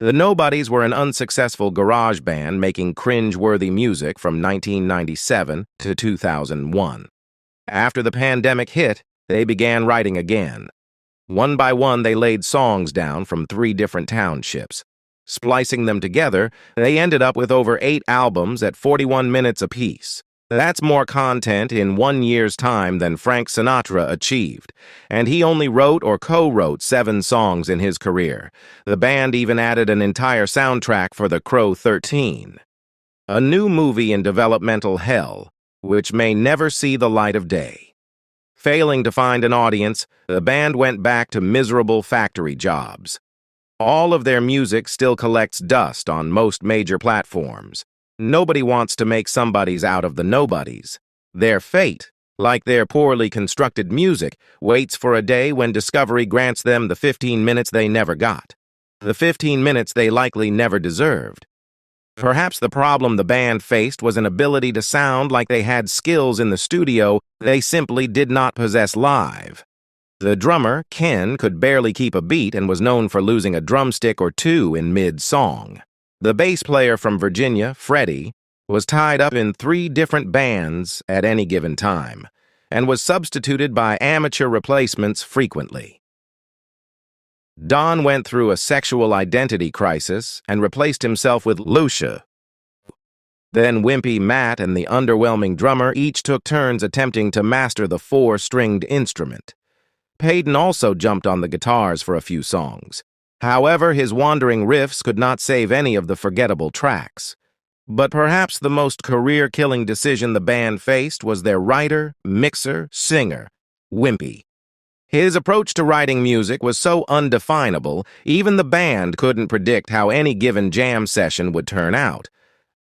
The Nobodies were an unsuccessful garage band making cringe-worthy music from 1997 to 2001. After the pandemic hit, they began writing again. One by one, they laid songs down from 3 different townships. Splicing them together, they ended up with over 8 albums at 41 minutes apiece. That's more content in 1 year's time than Frank Sinatra achieved, and he only wrote or co-wrote 7 songs in his career. The band even added an entire soundtrack for The Crow 13, a new movie in developmental hell, which may never see the light of day. Failing to find an audience, the band went back to miserable factory jobs. All of their music still collects dust on most major platforms. Nobody wants to make somebodies out of the Nobodies. Their fate, like their poorly constructed music, waits for a day when Discovery grants them the 15 minutes they never got. The 15 minutes they likely never deserved. Perhaps the problem the band faced was an ability to sound like they had skills in the studio they simply did not possess live. The drummer, Ken, could barely keep a beat and was known for losing a drumstick or 2 in mid-song. The bass player from Virginia, Freddie, was tied up in 3 different bands at any given time and was substituted by amateur replacements frequently. Don went through a sexual identity crisis and replaced himself with Lucia. Then Wimpy Matt and the underwhelming drummer each took turns attempting to master the 4-stringed instrument. Payton also jumped on the guitars for a few songs. However, his wandering riffs could not save any of the forgettable tracks. But perhaps the most career-killing decision the band faced was their writer, mixer, singer, Wimpy. His approach to writing music was so undefinable, even the band couldn't predict how any given jam session would turn out.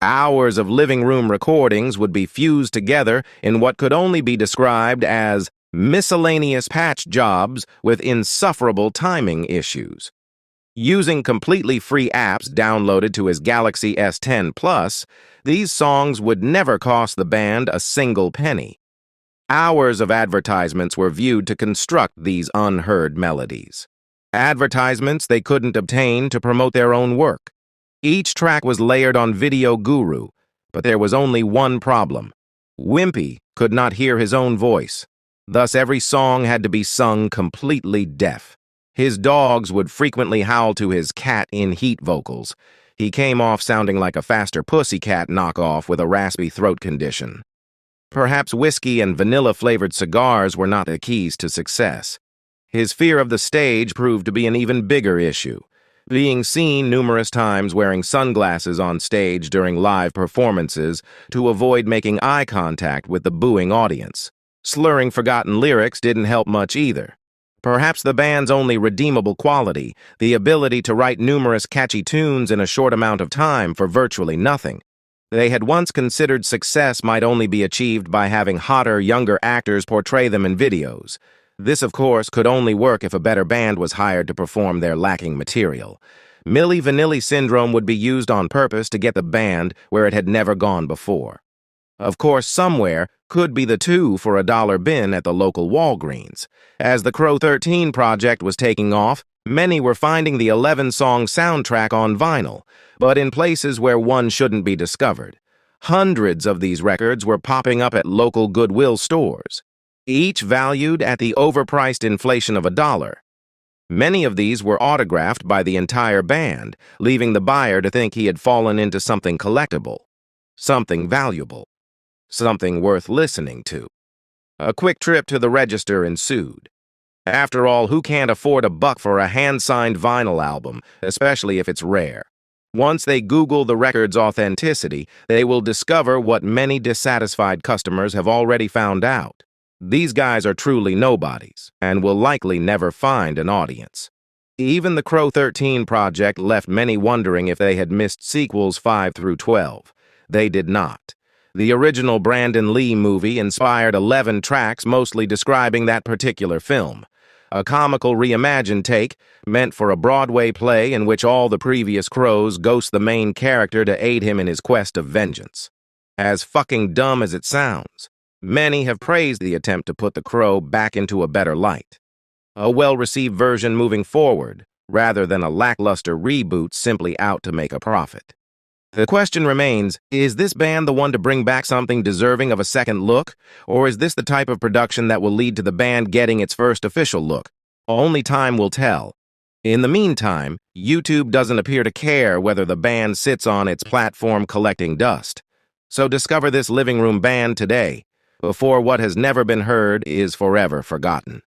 Hours of living room recordings would be fused together in what could only be described as miscellaneous patch jobs with insufferable timing issues. Using completely free apps downloaded to his Galaxy S10 Plus, these songs would never cost the band a single penny. Hours of advertisements were viewed to construct these unheard melodies. Advertisements they couldn't obtain to promote their own work. Each track was layered on Video Guru, but there was only one problem. Wimpy could not hear his own voice. Thus, every song had to be sung completely deaf. His dogs would frequently howl to his cat in heat vocals. He came off sounding like a Faster Pussycat knockoff with a raspy throat condition. Perhaps whiskey and vanilla-flavored cigars were not the keys to success. His fear of the stage proved to be an even bigger issue, being seen numerous times wearing sunglasses on stage during live performances to avoid making eye contact with the booing audience. Slurring forgotten lyrics didn't help much either. Perhaps the band's only redeemable quality, the ability to write numerous catchy tunes in a short amount of time for virtually nothing. They had once considered success might only be achieved by having hotter, younger actors portray them in videos. This, of course, could only work if a better band was hired to perform their lacking material. Milli Vanilli syndrome would be used on purpose to get the band where it had never gone before. Of course, somewhere could be the 2 for $1 bin at the local Walgreens. As the Crow 13 project was taking off, many were finding the 11-song soundtrack on vinyl, but in places where one shouldn't be discovered. Hundreds of these records were popping up at local Goodwill stores, each valued at the overpriced inflation of $1. Many of these were autographed by the entire band, leaving the buyer to think he had fallen into something collectible, something valuable, something worth listening to. A quick trip to the register ensued. After all, who can't afford $1 for a hand-signed vinyl album, especially if it's rare? Once they Google the record's authenticity, they will discover what many dissatisfied customers have already found out. These guys are truly nobodies, and will likely never find an audience. Even the Crow 13 project left many wondering if they had missed sequels 5 through 12. They did not. The original Brandon Lee movie inspired 11 tracks mostly describing that particular film. A comical reimagined take meant for a Broadway play in which all the previous Crows ghost the main character to aid him in his quest of vengeance. As fucking dumb as it sounds, many have praised the attempt to put the Crow back into a better light. A well-received version moving forward rather than a lackluster reboot simply out to make a profit. The question remains, is this band the one to bring back something deserving of a second look, or is this the type of production that will lead to the band getting its first official look? Only time will tell. In the meantime, YouTube doesn't appear to care whether the band sits on its platform collecting dust. So discover this living room band today, before what has never been heard is forever forgotten.